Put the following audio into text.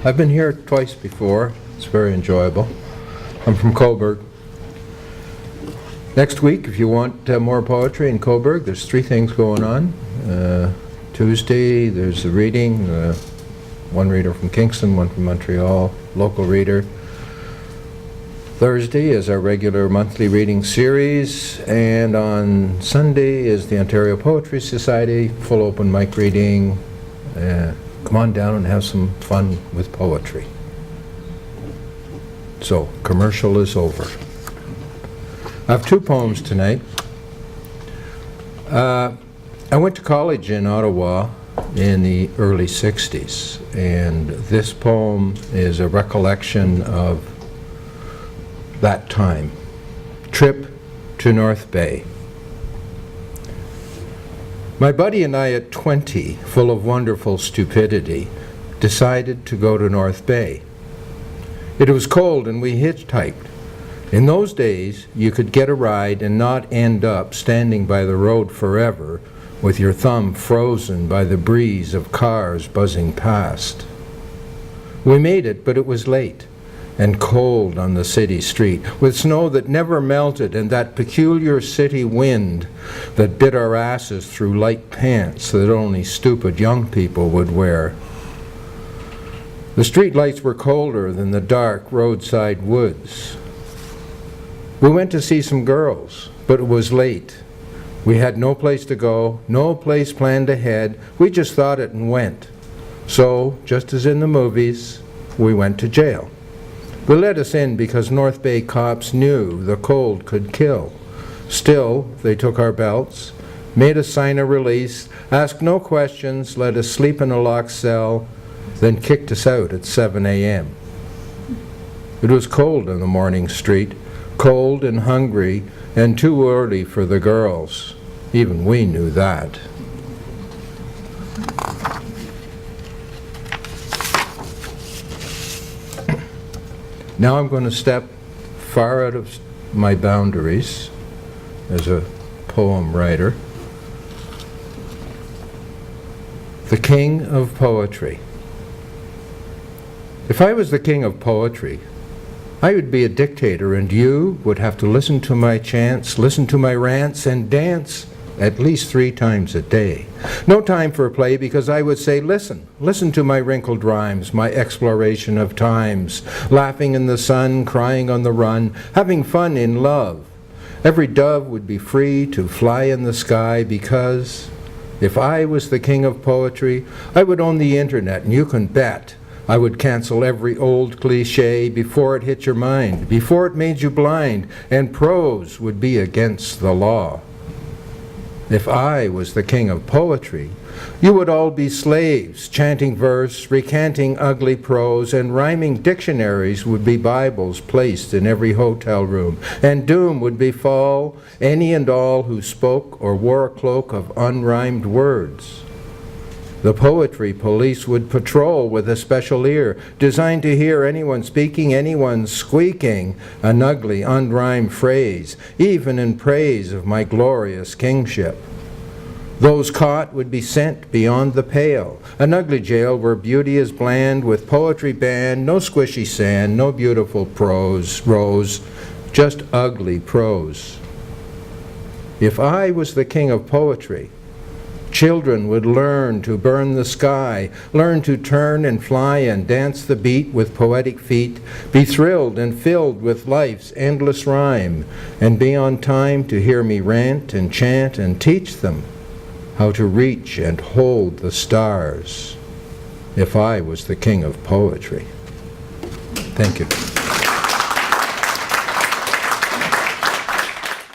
I've been here twice before. It's very enjoyable. I'm from Coburg. Next week, if you want more poetry in Coburg, there's 3 things going on. Tuesday, there's a reading, one reader from Kingston, one from Montreal, local reader. Thursday is our regular monthly reading series, and on Sunday is the Ontario Poetry Society, full open mic reading. Come on down and have some fun with poetry. So, commercial is over. I have 2 poems tonight. I went to college in Ottawa in the early 60s, and this poem is a recollection of that time. Trip to North Bay. My buddy and I at 20, full of wonderful stupidity, decided to go to North Bay. It was cold and we hitchhiked. In those days, you could get a ride and not end up standing by the road forever with your thumb frozen by the breeze of cars buzzing past. We made it, but it was late and cold on the city street, with snow that never melted and that peculiar city wind that bit our asses through light pants that only stupid young people would wear. The street lights were colder than the dark roadside woods. We went to see some girls, but it was late. We had no place to go, no place planned ahead. We just thought it and went. So, just as in the movies, we went to jail. They let us in because North Bay cops knew the cold could kill. Still, they took our belts, made us sign a release, asked no questions, let us sleep in a locked cell, then kicked us out at 7 a.m. It was cold in the morning street, cold and hungry, and too early for the girls. Even we knew that. Now I'm going to step far out of my boundaries as a poem writer. The King of Poetry. If I was the king of poetry, I would be a dictator, and you would have to listen to my chants, listen to my rants, and dance at least 3 times a day. No time for play, because I would say, listen to my wrinkled rhymes, my exploration of times, laughing in the sun, crying on the run, having fun in love. Every dove would be free to fly in the sky, because if I was the king of poetry, I would own the internet, and you can bet I would cancel every old cliche before it hit your mind, before it made you blind, and prose would be against the law. If I was the king of poetry, you would all be slaves, chanting verse, recanting ugly prose, and rhyming dictionaries would be Bibles placed in every hotel room, and doom would befall any and all who spoke or wore a cloak of unrhymed words. The poetry police would patrol with a special ear, designed to hear anyone speaking, anyone squeaking an ugly, unrhymed phrase, even in praise of my glorious kingship. Those caught would be sent beyond the pale, an ugly jail where beauty is bland, with poetry banned, no squishy sand, no beautiful prose, rose, just ugly prose. If I was the king of poetry, children would learn to burn the sky, learn to turn and fly and dance the beat with poetic feet, be thrilled and filled with life's endless rhyme, and be on time to hear me rant and chant and teach them how to reach and hold the stars, if I was the king of poetry. Thank you.